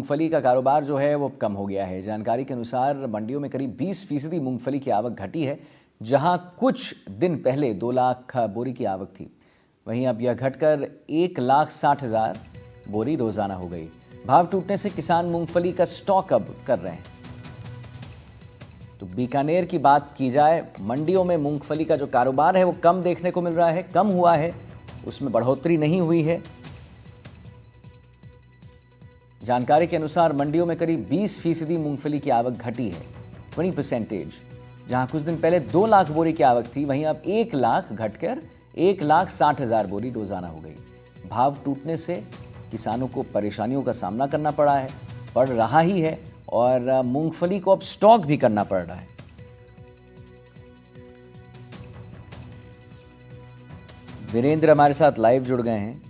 मूंगफली का कारोबार जो है वो कम हो गया है। जानकारी के अनुसार मंडियों में करीब 20% मूंगफली की आवक घटी है, जहां कुछ दिन पहले 2 लाख बोरी की आवक थी। वहीं अब यह घटकर 1,60,000 बोरी रोजाना हो गई। भाव टूटने से किसान मूंगफली का स्टॉक अब कर रहे हैं। तो बीकानेर की बात की जाए, मंडियों में मूंगफली का जो कारोबार है वो कम देखने को मिल रहा है, कम हुआ है, उसमें बढ़ोतरी नहीं हुई है। जानकारी के अनुसार मंडियों में करीब 20% मूंगफली की आवक घटी है, 20%। जहां कुछ दिन पहले 2 लाख बोरी की आवक थी, वहीं अब 1 लाख घटकर 1,60,000 बोरी रोजाना हो गई। भाव टूटने से किसानों को परेशानियों का सामना करना पड़ रहा ही है और मूंगफली को अब स्टॉक भी करना पड़ रहा है। वीरेंद्र हमारे साथ लाइव जुड़ गए हैं,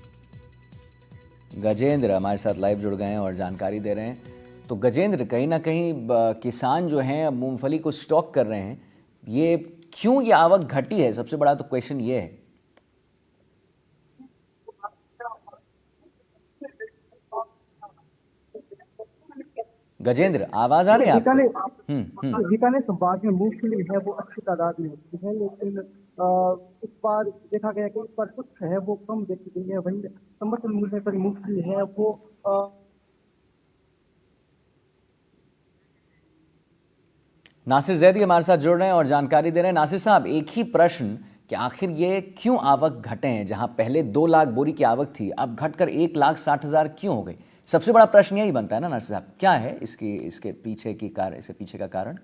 गजेंद्र हमारे साथ लाइव जुड़ गए हैं और जानकारी दे रहे हैं। तो गजेंद्र, कहीं ना कहीं किसान जो हैं अब मूंगफली को स्टॉक कर रहे हैं, ये क्यों ये आवक घटी है? सबसे बड़ा तो क्वेश्चन ये है। गजेंद्र, आवाज आ रही है आपको? बीकानेर संभाग में मूंगफली है वो अच्छी तादाद में होती है, लेकिन इस बार देखा गया कि इस बार कुछ है वो कम देखी गई है। वहीं समर्थन मूल्य पर मूंगफली है वो नासिर जैदी हमारे साथ जुड़ रहे हैं और जानकारी दे रहे हैं। नासिर साहब, एक ही प्रश्न कि आखिर ये क्यों आवक घटे हैं? जहां पहले 2 लाख बोरी की आवक थी, अब घटकर 1,60,000 क्यों हो गई? सबसे बड़ा प्रश्न यही बनता है ना नासिर साहब, क्या है इसके पीछे का कारण?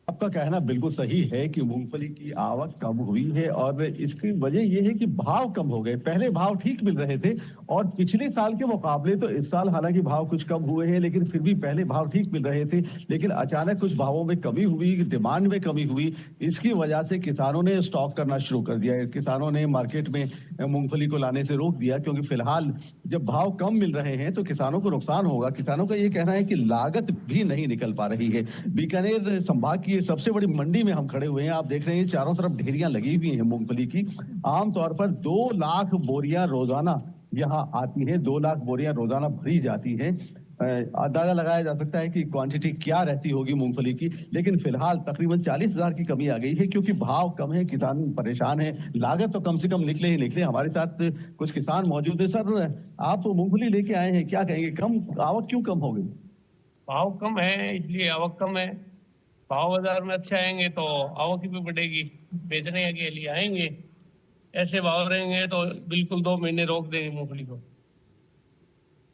आपका कहना बिल्कुल सही है कि मूंगफली की आवक कम हुई है और इसकी वजह यह है कि भाव कम हो गए। पहले भाव ठीक मिल रहे थे और पिछले साल के मुकाबले तो इस साल हालांकि भाव कुछ कम हुए हैं, लेकिन फिर भी पहले भाव ठीक मिल रहे थे। लेकिन अचानक कुछ भावों में कमी हुई, डिमांड में कमी हुई। इसकी वजह से किसानों ने स्टॉक करना शुरू कर दिया है। किसानों ने मार्केट में मूंगफली को लाने से रोक दिया, क्योंकि फिलहाल जब भाव कम मिल रहे हैं तो किसानों को नुकसान होगा। किसानों का ये कहना है कि लागत भी नहीं निकल पा रही है। बीकानेर संभाग की सबसे बड़ी मंडी में हम खड़े हुए हैं। आप देख रहे हैं चारों तरफ ढेरियां लगी हुई हैं मूंगफली की। आमतौर पर 2 लाख बोरियां रोजाना यहां आती है, 2 लाख बोरियां रोजाना भरी जाती हैं। अंदाजा लगाया जा सकता है कि क्वांटिटी क्या रहती होगी मूंगफली की, लेकिन फिलहाल तकरीबन 40,000 की कमी आ गई है, क्योंकि भाव कम है, किसान परेशान है। लागत तो कम से कम निकले ही निकले। हमारे साथ कुछ किसान मौजूद है। सर, आप मूंगफली लेके आए हैं, क्या कहेंगे? कम आवक क्यों कम हो गई? भाव कम है इसलिए आवक कम है। भाव बाजार में अच्छे आएंगे तो आवक भी बढ़ेगी, बेचने के लिए आएंगे। ऐसे भाव रहेंगे तो बिल्कुल 2 महीने रोक देंगे मूंगफली को।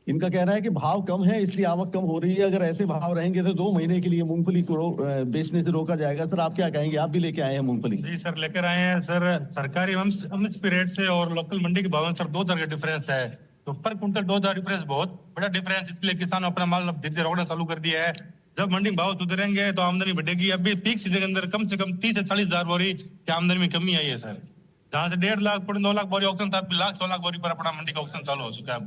इनका कहना है कि भाव कम है इसलिए आवक कम हो रही है। अगर ऐसे भाव रहेंगे तो 2 महीने के लिए मूंगफली को बेचने से रोका जाएगा। सर, आप क्या कहेंगे? आप भी लेके आए हैं मूंगफली? जी सर, लेकर आए हैं सर। सरकारी एमएसपी रेट से और लोकल मंडी के भाव में सर 2,000 का डिफरेंस है। तो पर कुंटल 2,000 डिफरेंस बहुत बड़ा डिफरेंस, इसलिए किसानों अपना माल अब धीरे रोकना चालू कर दिया है। जब मंडी में भाव सुधरेंगे तो आमदनी बढ़ेगी। अभी पीक सीजन के अंदर कम से कम 30 से 40,000 बोरी की आमदनी में कमी आई है सर। जहां से 1.5 लाख 2 लाख बोरी ऑक्शन था, 1,00,000 बोरी पर अपना मंडी का ऑक्शन चालू हो चुका है।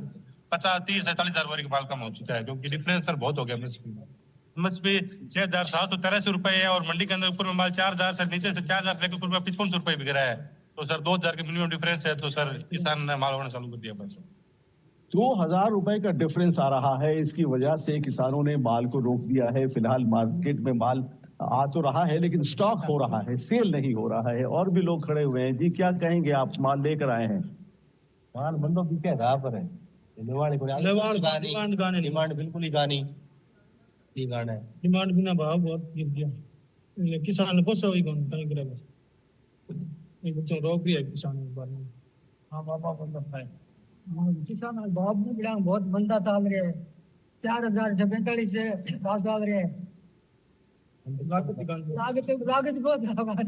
50 30 से 40,000 बोरी का माल कम हो चुका है, क्योंकि डिफरेंस सर बहुत हो गया एमएसपी 6,783 है और मंडी के अंदर ऊपर में माल 4,000 से नीचे से 4,000 लेकर ऊपर में 55 रुपए बिक रहा है। तो सर 2,000 के मिनिमम डिफरेंस है, तो सर किसान ने माल होना चालू कर दिया बस। 2,000 रुपए का डिफरेंस आ रहा है। इसकी वजह से किसानों ने माल को रोक दिया है। फिलहाल मार्केट में माल आ तो रहा है, लेकिन स्टॉक हो रहा है, सेल नहीं हो रहा है। और भी लोग खड़े हुए हैं। जी, क्या कहेंगे? आप माल लेकर आए हैं? माल बंदो की क्या था पर है डिमांड बिल्कुल ही गानी ये गाना है। डिमांड बिना भाव बहुत गिर गया। किसान को सही कौन कहीं गिरा बस एक बच्चा रोक दिया किसान के बारे में। हाँ बाबा बंदा है किसान भाव में बढ़ा बहुत मंदा ताल रहे हैं। 4,000 से 45 से भाव डाल रहे हैं। लागत बहुत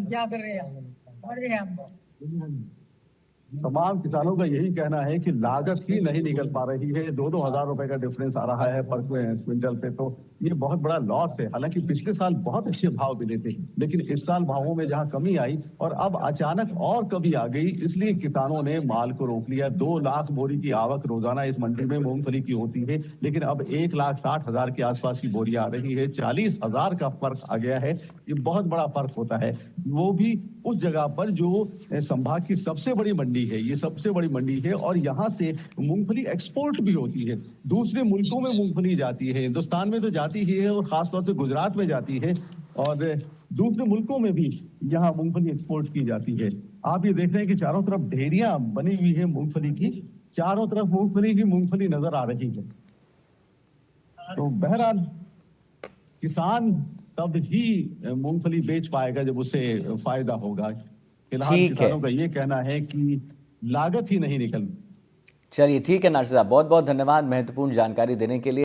क्या कर रहे हैं हम। तमाम किसानों का यही कहना है कि लागत ही नहीं निकल पा रही है। 2-2 हजार रुपए का डिफरेंस आ रहा है पर क्विंटल पे, तो ये बहुत बड़ा लॉस है। हालांकि पिछले साल बहुत अच्छे भाव मिले थे, लेकिन इस साल भावों में जहां कमी आई और अब अचानक और कमी आ गई, इसलिए किसानों ने माल को रोक लिया। 2 लाख बोरी की आवक रोजाना इस मंडी में मूंगफली की होती है, लेकिन अब 1,60,000 के आसपास की बोरी आ रही है। 40,000 का फर्क आ गया है। ये बहुत बड़ा फर्क होता है। वो भी उस जगह पर जो संभाग की सबसे बड़ी मंडी है, ये सबसे बड़ी मंडी है और यहाँ से मूंगफली एक्सपोर्ट भी होती है। दूसरे मुल्कों में मूंगफली जाती है, हिंदुस्तान में तो जाती ही है और खासतौर से गुजरात में जाती है और दूसरे मुल्कों में भी यहाँ मूंगफली एक्सपोर्ट की जाती है। आप ये देख रहे हैं कि चारों तरफ ढेरियां बनी हुई है मूंगफली की, चारों तरफ मूंगफली ही मूंगफली नजर आ रही है। तो बहरहाल किसान तब ही मूंगफली बेच पाएगा जब उसे फायदा होगा। फिलहाल ठीक है। किसानों का ये कहना है कि लागत ही नहीं निकल। चलिए ठीक है नासिर साहब, बहुत बहुत धन्यवाद महत्वपूर्ण जानकारी देने के लिए।